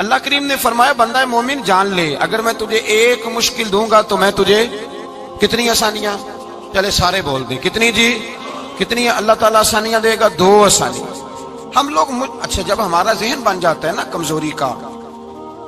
اللہ کریم نے فرمایا بندہ مومن جان لے اگر میں تجھے ایک مشکل دوں گا تو میں تجھے کتنی آسانیاں، چلے سارے بول دیں کتنی جی، کتنی اللہ تعالیٰ آسانیاں دے گا؟ 2 آسانیاں۔ ہم لوگ اچھا جب ہمارا ذہن بن جاتا ہے نا کمزوری کا،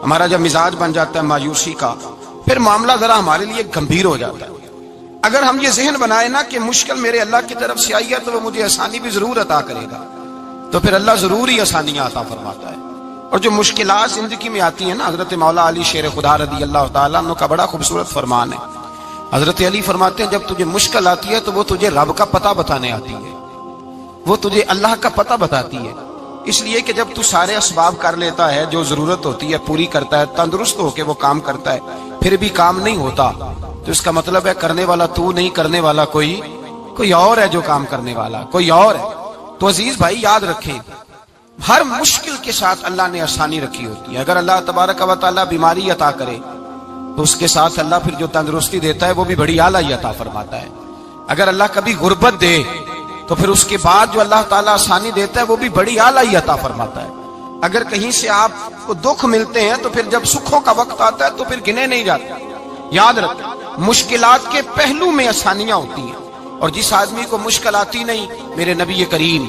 ہمارا جب مزاج بن جاتا ہے مایوسی کا، پھر معاملہ ذرا ہمارے لیے گمبھیر ہو جاتا ہے۔ اگر ہم یہ ذہن بنائے نا کہ مشکل میرے اللہ کی طرف سے آئی ہے تو وہ مجھے آسانی بھی ضرور عطا کرے گا، تو پھر اللہ ضرور ہی آسانیاں عطا فرماتا ہے۔ اور جو مشکلات زندگی میں آتی ہیں نا، حضرت مولا علی شیر خدا رضی اللہ تعالیٰ عنہ کا بڑا خوبصورت فرمان ہے۔ حضرت علی فرماتے ہیں جب تجھے مشکل آتی ہے تو وہ تجھے رب کا پتہ بتانے آتی ہے، وہ تجھے اللہ کا پتہ بتاتی ہے، اس لیے کہ جب تو سارے اسباب کر لیتا ہے، جو ضرورت ہوتی ہے پوری کرتا ہے، تندرست ہو کے وہ کام کرتا ہے، پھر بھی کام نہیں ہوتا، تو اس کا مطلب ہے کرنے والا تو نہیں، کرنے والا کوئی اور ہے، جو کام کرنے والا کوئی اور ہے۔ تو عزیز بھائی یاد رکھیں، ہر مشکل کے ساتھ اللہ نے آسانی رکھی ہوتی ہے۔ اگر اللہ تبارک و تعالیٰ بیماری عطا کرے تو اس کے ساتھ اللہ پھر جو تندرستی دیتا ہے وہ بھی بڑی اعلیٰ ہی عطا فرماتا ہے۔ اگر اللہ کبھی غربت دے تو پھر اس کے بعد جو اللہ تعالیٰ آسانی دیتا ہے وہ بھی بڑی اعلیٰ ہی عطا فرماتا ہے۔ اگر کہیں سے آپ کو دکھ ملتے ہیں تو پھر جب سکھوں کا وقت آتا ہے تو پھر گنے نہیں جاتے۔ یاد رکھیں مشکلات کے پہلو میں آسانیاں ہوتی ہیں، اور جس آدمی کو مشکل آتی نہیں، میرے نبی کریم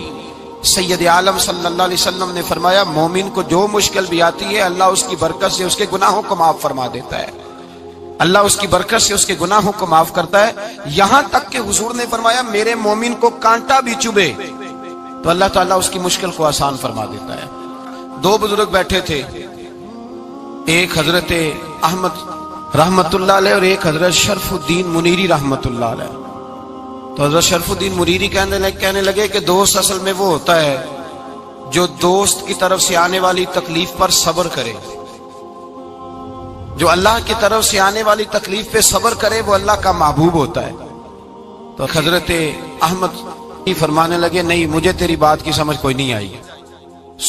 سید عالم صلی اللہ علیہ وسلم نے فرمایا مومن کو جو مشکل بھی آتی ہے اللہ اس کی برکت سے اس کے گناہوں کو معاف فرما دیتا ہے، اللہ اس کی برکت سے اس کے گناہوں کو معاف کرتا ہے، یہاں تک کہ حضور نے فرمایا میرے مومن کو کانٹا بھی چبھے تو اللہ تعالیٰ اس کی مشکل کو آسان فرما دیتا ہے۔ 2 بزرگ بیٹھے تھے، ایک حضرت احمد رحمت اللہ علیہ اور ایک حضرت شرف الدین منیری رحمت اللہ علیہ۔ تو حضرت شرف الدین منیری کہنے لگے کہ دوست اصل میں وہ ہوتا ہے جو دوست کی طرف سے آنے والی تکلیف پر صبر کرے، جو اللہ کی طرف سے آنے والی تکلیف پہ صبر کرے وہ اللہ کا محبوب ہوتا ہے۔ تو حضرت احمد فرمانے لگے نہیں مجھے تیری بات کی سمجھ کوئی نہیں آئی،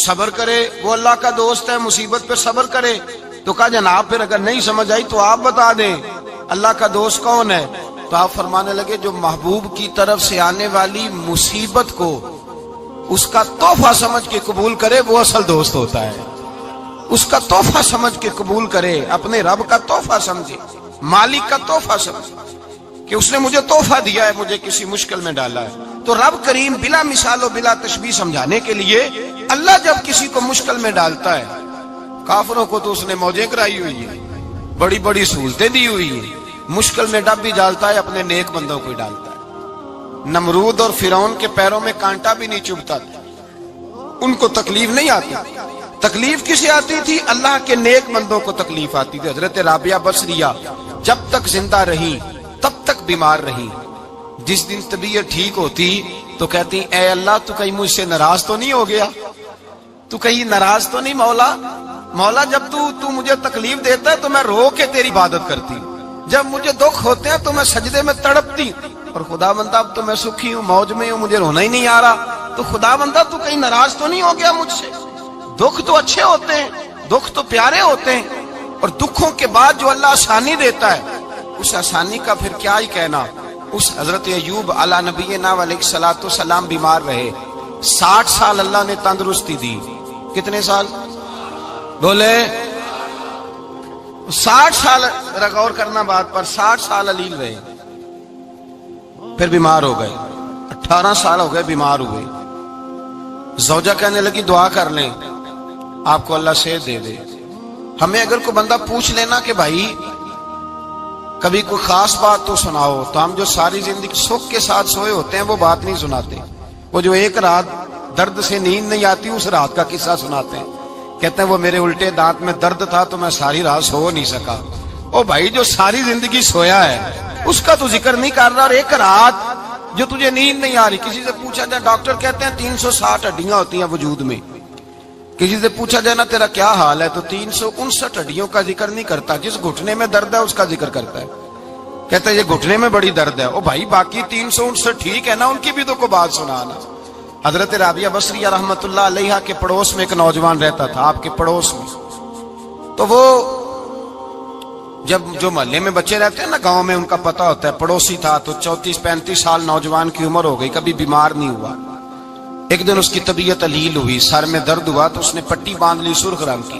صبر کرے وہ اللہ کا دوست ہے، مصیبت پہ صبر کرے۔ تو کہا جناب پھر اگر نہیں سمجھ آئی تو آپ بتا دیں اللہ کا دوست کون ہے؟ تو آپ فرمانے لگے جو محبوب کی طرف سے آنے والی مصیبت کو اس کا تحفہ سمجھ کے قبول کرے وہ اصل دوست ہوتا ہے، اس کا تحفہ سمجھ کے قبول کرے، اپنے رب کا تحفہ سمجھے، مالک کا تحفہ سمجھے کہ اس نے مجھے تحفہ دیا ہے، مجھے کسی مشکل میں ڈالا ہے۔ تو رب کریم بلا مثال و بلا تشبیہ سمجھانے کے لیے اللہ جب کسی کو مشکل میں ڈالتا ہے، کافروں کو تو اس نے موجیں کرائی ہوئی ہے، بڑی بڑی سہولتیں دی ہوئی ہیں، مشکل میں ڈب بھی ڈالتا ہے، اپنے نیک بندوں کو ہی ڈالتا ہے۔ نمرود اور فرعون کے پیروں میں کانٹا بھی نہیں چبھتا تھا، ان کو تکلیف نہیں آتی، تکلیف کسے آتی تھی؟ اللہ کے نیک بندوں کو تکلیف آتی تھی۔ حضرت رابعہ بصریہ جب تک زندہ رہی تب تک بیمار رہی، جس دن طبیعت ٹھیک ہوتی تو کہتی اے اللہ تو کہیں مجھ سے ناراض تو نہیں ہو گیا، تو کہیں ناراض تو نہیں مولا جب تو مجھے تکلیف دیتا ہے تو میں رو کے تیری عبادت کرتی ہوں، جب مجھے دکھ ہوتے ہیں تو میں سجدے میں تڑپتی ہوں، اور خدا بندہ اب تو میں سکھی ہوں، موج میں ہوں، مجھے رونا ہی نہیں آ رہا، تو خدا بندہ تو کہیں ناراض تو نہیں ہو گیا مجھ سے؟ دکھ تو اچھے ہوتے ہیں، دکھ تو پیارے ہوتے ہیں، اور دکھوں کے بعد جو اللہ آسانی دیتا ہے اس آسانی کا پھر کیا ہی کہنا۔ اس حضرت ایوب علی نبینا علیہ الصلوۃ والسلام بیمار رہے، 60 سال اللہ نے تندرستی دی۔ کتنے سال بولے؟ 60 سال، غور کرنا بات پر، 60 سال علیل رہے، پھر بیمار ہو گئے، 18 سال ہو گئے بیمار ہوئے۔ زوجہ کہنے لگی دعا کر لیں آپ کو اللہ صحت دے دے۔ ہمیں اگر کوئی بندہ پوچھ لینا کہ بھائی کبھی کوئی خاص بات تو سناؤ، تو ہم جو ساری زندگی سکھ کے ساتھ سوئے ہوتے ہیں وہ بات نہیں سناتے، وہ جو ایک رات درد سے نیند نہیں آتی اس رات کا قصہ سناتے ہیں، کہتے ہیں وہ میرے الٹے دانت میں درد تھا تو میں ساری رات سو نہیں سکا۔ او بھائی جو ساری زندگی سویا ہے اس کا تو ذکر نہیں کر رہا، اور ایک رات جو تجھے نیند نہیں آ رہی۔ کسی سے پوچھا جائے، ڈاکٹر کہتے ہیں 360 ہڈیاں ہوتی ہیں وجود میں، کسی سے پوچھا جائے نا تیرا کیا حال ہے تو 359 ہڈیوں کا ذکر نہیں کرتا، جس گھٹنے میں درد ہے اس کا ذکر کرتا ہے، کہتا ہے یہ گھٹنے میں بڑی درد ہے۔ او بھائی باقی 359 ٹھیک ہے نا، ان کی بھی تو کوئی بات سنانا۔ حضرت رابعہ بصریہ رحمت اللہ علیہ کے پڑوس میں ایک نوجوان رہتا تھا، آپ کے پڑوس میں، تو وہ جب جو محلے میں بچے رہتے ہیں نا گاؤں میں ان کا پتہ ہوتا ہے، پڑوسی تھا تو 34-35 سال نوجوان کی عمر ہو گئی، کبھی بیمار نہیں ہوا۔ ایک دن اس کی طبیعت علیل ہوئی، سر میں درد ہوا تو اس نے پٹی باندھ لی سرخ رنگ کی،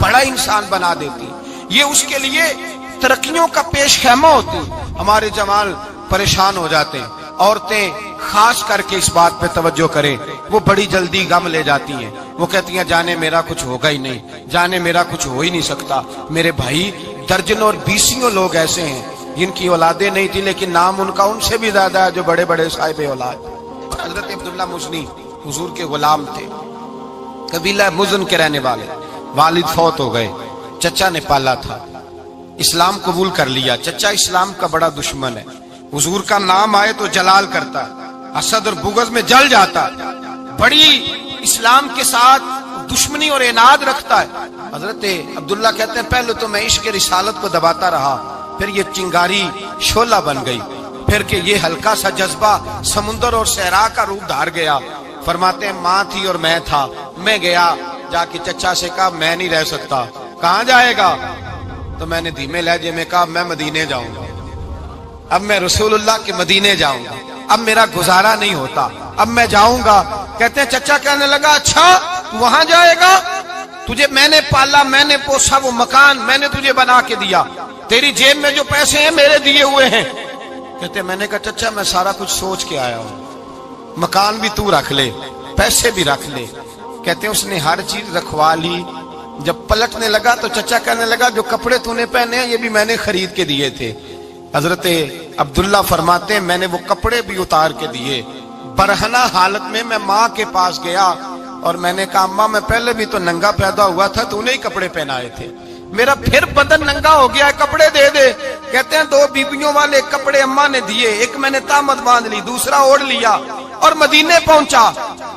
بڑا انسان بنا دیتی، یہ اس کے لیے ترقیوں کا پیش خیمہ ہوتی۔ ہمارے جوان پریشان ہو جاتے ہیں، عورتیں خاص کر کے اس بات پہ توجہ کریں، وہ بڑی جلدی غم لے جاتی ہیں، وہ کہتی ہیں جانے میرا کچھ ہوگا ہی نہیں، جانے میرا کچھ ہو ہی نہیں سکتا۔ میرے بھائی درجنوں اور بیسیوں لوگ ایسے ہیں جن کی اولادیں نہیں تھی لیکن نام ان کا ان سے بھی زیادہ ہے جو بڑے بڑے صاحب اولاد۔ حضرت عبداللہ مزنی حضور کے غلام تھے، قبیلہ مزن کے رہنے والے، والد فوت ہو گئے، چچا نے پالا تھا، اسلام قبول کر لیا۔ چچا اسلام کا بڑا دشمن ہے، حضور کا نام آئے تو جلال کرتا، حسد اور بغض میں جل جاتا، بڑی اسلام کے ساتھ دشمنی اور عناد رکھتا ہے۔ حضرت عبداللہ کہتے ہیں پہلے تو میں عشق رسالت کو دباتا رہا، پھر یہ چنگاری شعلہ بن گئی، پھر کہ یہ ہلکا سا جذبہ سمندر اور صحرا کا روپ دھار گیا۔ فرماتے ہیں ماں تھی اور میں تھا، میں گیا جا کے چچا سے کہا میں نہیں رہ سکتا۔ کہاں جائے گا؟ تو میں نے دھیمے لہجے میں کہا میں مدینے جاؤں گا، اب میں رسول اللہ کے مدینے جاؤں گا، اب میرا گزارا نہیں ہوتا، اب میں جاؤں گا۔ کہتے ہیں چچا کہنے لگا اچھا تو وہاں جائے گا؟ تجھے میں نے پالا، میں نے پوسا، وہ مکان میں نے تجھے بنا کے دیا، تیری جیب میں جو پیسے ہیں میرے دیے ہوئے ہیں۔ کہتے ہیں میں نے کہا چچا میں سارا کچھ سوچ کے آیا ہوں، مکان بھی تو رکھ لے، پیسے بھی رکھ لے۔ کہتے ہیں اس نے ہر چیز رکھوا لی۔ جب پلٹنے لگا تو چچا کہنے لگا جو کپڑے تو نے پہنے ہیں یہ بھی میں نے خرید کے دیے تھے۔ حضرت عبداللہ فرماتے ہیں میں نے وہ کپڑے بھی اتار کے دیے، برہنہ حالت میں میں ماں کے پاس گیا اور میں نے کہا اماں میں پہلے بھی تو ننگا پیدا ہوا تھا، تو نے ہی کپڑے پہنائے تھے، میرا پھر بدن ننگا ہو گیا ہے، کپڑے دے دے۔ کہتے ہیں 2 بیبیوں والے کپڑے اماں نے دیے، ایک میں نے تامت باندھ لی، دوسرا اوڑھ لیا اور مدینے پہنچا۔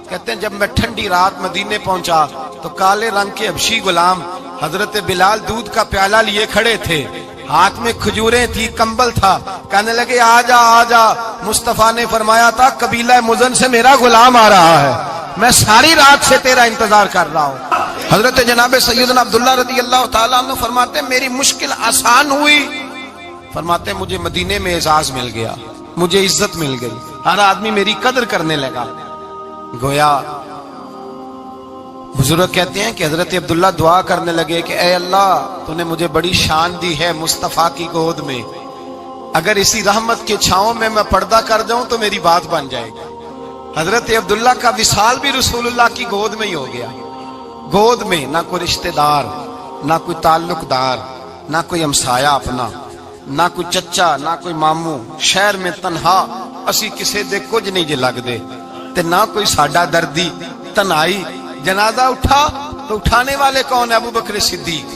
کہتے ہیں جب میں ٹھنڈی رات مدینے پہنچا تو کالے رنگ کے حبشی غلام حضرت بلال دودھ کا پیالہ لیے کھڑے تھے، ہاتھ میں کھجوریں تھی، کمبل تھا، کہنے لگے آجا آجا۔ مصطفیٰ نے فرمایا تھا قبیلہ مزن سے میرا غلام آ رہا ہے، میں ساری رات سے تیرا انتظار کر رہا ہوں۔ حضرت جناب سیدنا عبداللہ رضی اللہ تعالیٰ عنہ فرماتے ہیں میری مشکل آسان ہوئی، فرماتے ہیں مجھے مدینے میں اعزاز مل گیا، مجھے عزت مل گئی، ہر آدمی میری قدر کرنے لگا۔ گویا بزرگ کہتے ہیں کہ حضرت عبداللہ دعا کرنے لگے کہ اے اللہ تو نے مجھے بڑی شان دی ہے مصطفیٰ کی گود میں، اگر اسی رحمت کے چھاؤں میں پردہ کر جاؤں تو میری بات بن جائے گی۔ حضرت عبداللہ کا وصال بھی رسول اللہ کی گود میں ہی ہو گیا، گود میں نہ کوئی رشتہ دار، نہ کوئی تعلق دار، نہ کوئی ہمسایا اپنا، نہ کوئی چچا، نہ کوئی ماموں، شہر میں تنہا اسی کسے دے کچھ نہیں جے لگ دے تے نہ کوئی ساڈا دردی، تنہائی۔ جنازہ اٹھا تو اٹھانے والے کون؟ ابو بکر صدیق،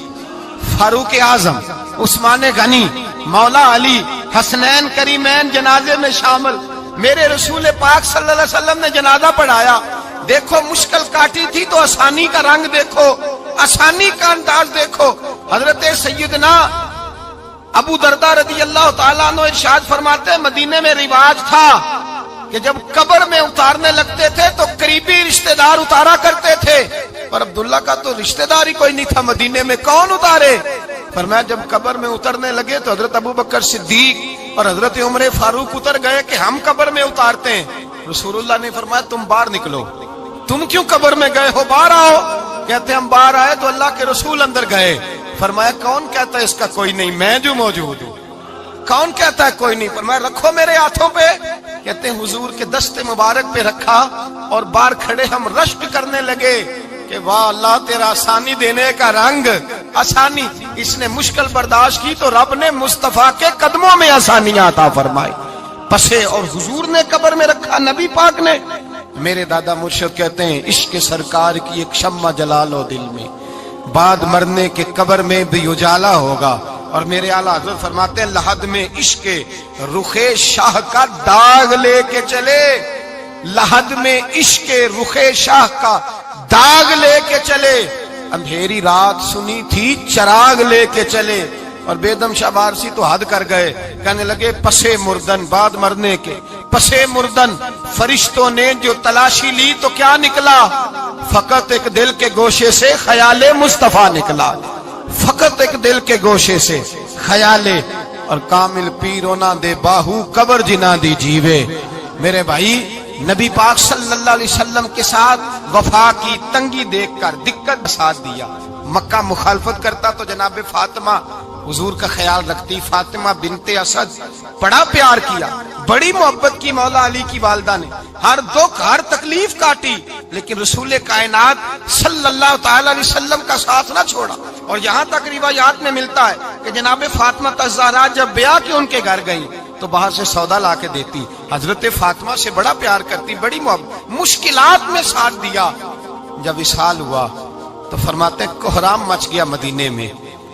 فاروق اعظم، عثمان غنی، مولا علی، حسنین کریمین جنازے میں شامل۔ میرے رسول پاک صلی اللہ علیہ وسلم نے جنازہ پڑھایا، دیکھو مشکل کاٹی تھی تو آسانی کا رنگ دیکھو، آسانی کا انداز دیکھو۔ حضرت سیدنا ابو دردہ رضی اللہ تعالیٰ عنہ ارشاد فرماتے ہیں مدینے میں رواج تھا کہ جب قبر میں اتارنے لگتے تھے تو قریبی رشتہ دار اتارا کرتے تھے، اور عبداللہ کا تو رشتہ دار ہی کوئی نہیں تھا مدینے میں، کون اتارے؟ فرمایا جب قبر میں اترنے لگے تو حضرت ابو بکر صدیق اور حضرت عمر فاروق اتر گئے کہ ہم قبر میں اتارتے ہیں۔ رسول اللہ نے فرمایا تم باہر نکلو، تم کیوں قبر میں گئے ہو، باہر آؤ۔ کہتے ہیں ہم باہر آئے تو اللہ کے رسول اندر گئے، فرمایا کون کہتا ہے اس کا کوئی نہیں، میں جو موجود ہوں، کون کہتا ہے کوئی نہیں؟ فرمایا رکھو میرے ہاتھوں پہ۔ کہتے ہیں حضور کے دست مبارک پہ رکھا اور باہر کھڑے ہم رشک کرنے لگے کہ واہ اللہ تیرا آسانی دینے کا رنگ، آسانی۔ اس نے مشکل برداشت کی تو رب نے مصطفیٰ کے قدموں میں آسانیاں عطا فرمائی، پسے اور حضور نے قبر میں رکھا، نبی پاک نے۔ میرے دادا مرشد کہتے ہیں عشق سرکار کی ایک شمع جلا لو دل میں، بعد مرنے کے قبر میں بھی اجالا ہوگا۔ اور میرے اعلیٰ حضرت فرماتے ہیں لحد میں عشق رخ شاہ کا داغ لے کے چلے، لحد میں عشق رخ شاہ کا داغ لے کے چلے، اندھیری رات سنی تھی چراغ لے کے چلے۔ اور بیدم شاہ بارسی تو حد کر گئے، کہنے لگے پسے مردن، بعد مرنے کے پسے مردن فرشتوں نے جو تلاشی لی تو کیا نکلا؟ فقط ایک دل کے گوشے سے خیال مصطفیٰ نکلا، فقط ایک دل کے گوشے سے خیال۔ اور کامل پیرو نہ دے باہو قبر جنا دی جیوے۔ میرے بھائی نبی پاک صلی اللہ علیہ وسلم کے ساتھ وفا کی تنگی دیکھ کر دقت ساتھ دیا. مکہ مخالفت کرتا تو جناب فاطمہ حضور کا خیال رکھتی. فاطمہ بنت اسد بڑا پیار کیا, بڑی محبت کی مولا علی کی والدہ نے, ہر دکھ ہر تکلیف کاٹی, لیکن رسول کائنات صلی اللہ تعالی علیہ وسلم کا ساتھ نہ چھوڑا. اور یہاں تک روایات میں ملتا ہے کہ جناب فاطمہ الزہرا جب بیعہ کے ان کے گھر گئی تو باہر سے سودا لا کے دیتی. حضرت فاطمہ سے بڑا پیار کرتی, بڑی محبت, مشکلات میں ساتھ دیا. جب وصال ہوا تو فرماتے کوہرام مچ گیا مدینے میں.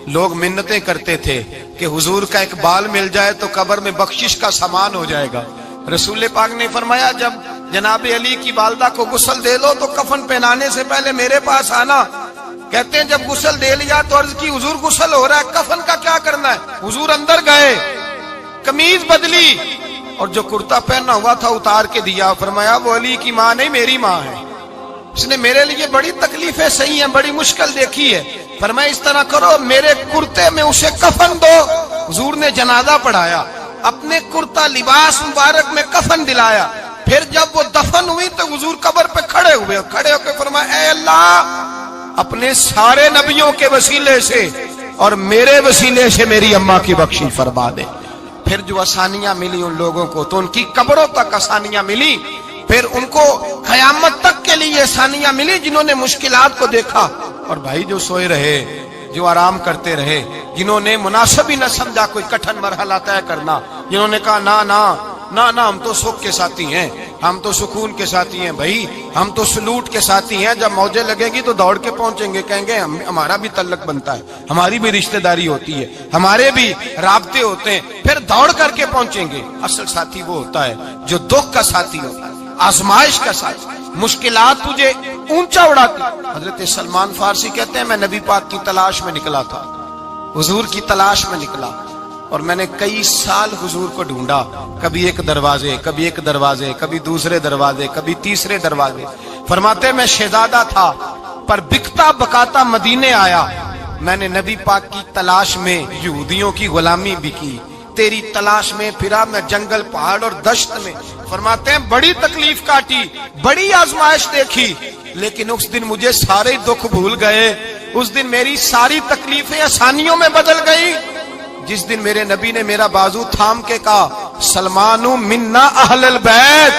لوگ منتیں کرتے تھے کہ حضور کا ایک بال مل جائے تو قبر میں بخشش کا سامان ہو جائے گا. رسول پاک نے فرمایا جب جناب علی کی والدہ کو غسل دے لو تو کفن پہنانے سے پہلے میرے پاس آنا. کہتے ہیں جب غسل دے لیا تو عرض کی حضور غسل ہو رہا ہے, کفن کا کیا کرنا ہے؟ حضور اندر گئے, قمیض بدلی اور جو کرتا پہنا ہوا تھا اتار کے دیا. فرمایا وہ علی کی ماں نہیں میری ماں ہے, اس نے میرے لیے بڑی تکلیفیں سہی ہیں, بڑی مشکل دیکھی ہے. فرمایا اس طرح کرو میرے کرتے میں اسے کفن دو. حضور نے جنازہ پڑھایا, اپنے کرتا لباس مبارک میں کفن دلایا. پھر جب وہ دفن ہوئی تو حضور قبر پہ کھڑے ہوئے, کھڑے ہو کے فرمایا اے اللہ اپنے سارے نبیوں کے وسیلے سے اور میرے وسیلے سے میری اماں کی بخشش فرما دے. پھر جو آسانیاں ملی ان لوگوں کو تو ان کی قبروں تک آسانیاں ملی. پھر ان کو قیامت تک کے لیے آسانیاں ملی جنہوں نے مشکلات کو دیکھا. اور بھائی جو سوئے رہے, جو آرام کرتے رہے, جنہوں نے مناسب ہی نہ سمجھا کوئی کٹھن مرحلہ طے کرنا, جنہوں نے کہا نا نا نا نا ہم تو سکھ کے ساتھی ہیں, ہم تو سکون کے ساتھی ہیں, بھائی ہم تو سلوٹ کے ساتھی ہیں, جب موجیں لگے گی تو دوڑ کے پہنچیں گے, کہیں گے ہمارا بھی تعلق بنتا ہے, ہماری بھی رشتہ داری ہوتی ہے, ہمارے بھی رابطے ہوتے ہیں, پھر دوڑ کر کے پہنچیں گے. اصل ساتھی وہ ہوتا ہے جو دکھ کا ساتھی ہوتا ہے, آزمائش کا ساتھی, مشکلات تجھے اونچا اڑاتی. حضرت سلمان فارسی کہتے ہیں میں نبی پاک کی تلاش میں نکلا تھا, حضور کی تلاش میں نکلا, اور میں نے کئی سال حضور کو ڈھونڈا. کبھی ایک دروازے, کبھی ایک دروازے, کبھی دوسرے دروازے, کبھی تیسرے دروازے. فرماتے میں شہزادہ تھا پر بکتا بکاتا مدینے آیا. میں نے نبی پاک کی تلاش میں یہودیوں کی غلامی بھی کی, تیری تلاش میں پھرا میں جنگل پہاڑ اور دشت میں. فرماتے ہیں بڑی تکلیف کاٹی, بڑی آزمائش دیکھی, لیکن اس دن مجھے سارے دکھ بھول گئے. اس دن میری ساری تکلیفیں آسانیوں میں بدل گئی جس دن میرے نبی نے میرا بازو تھام کے کہا سلمانو منا اہل البیت.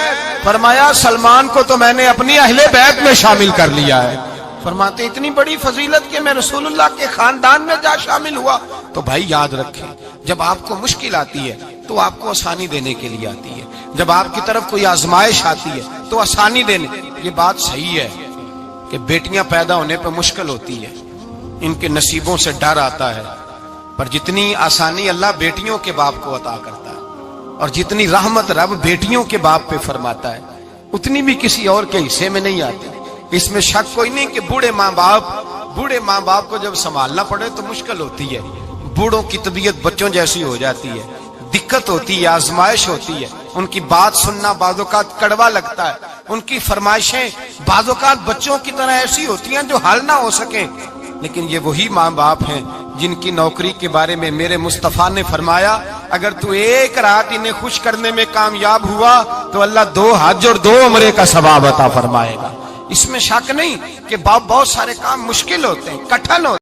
فرمایا سلمان کو تو میں نے اپنی اہل بیت میں شامل کر لیا ہے. فرماتے اتنی بڑی فضیلت کہ میں رسول اللہ کے خاندان میں جا شامل ہوا. تو بھائی یاد رکھیں جب آپ کو مشکل آتی ہے تو آپ کو آسانی دینے کے لیے آتی ہے, جب آپ کی طرف کوئی آزمائش آتی ہے تو آسانی دینے. یہ بات صحیح ہے کہ بیٹیاں پیدا ہونے پہ مشکل ہوتی ہے, ان کے نصیبوں سے ڈر آتا ہے, پر جتنی آسانی اللہ بیٹیوں کے باپ کو عطا کرتا ہے اور جتنی رحمت رب بیٹیوں کے باپ پہ فرماتا ہے اتنی بھی کسی اور کے حصے میں نہیں آتی. اس میں شک کوئی نہیں کہ بوڑھے ماں باپ کو جب سنبھالنا پڑے تو مشکل ہوتی ہے. بوڑھوں کی طبیعت بچوں جیسی ہو جاتی ہے, دقت ہوتی ہے, آزمائش ہوتی ہے, ان کی بات سننا بعض اوقات کڑوا لگتا ہے, ان کی فرمائشیں بعض اوقات بچوں کی طرح ایسی ہوتی ہیں جو حل نہ ہو سکیں. لیکن یہ وہی ماں باپ ہیں جن کی نوکری کے بارے میں میرے مصطفیٰ نے فرمایا اگر تو ایک رات انہیں خوش کرنے میں کامیاب ہوا تو اللہ 2 حج اور 2 عمرے کا ثواب عطا فرمائے گا. اس میں شک نہیں کہ بہت سارے کام مشکل ہوتے ہیں, کٹھن ہوتے ہیں.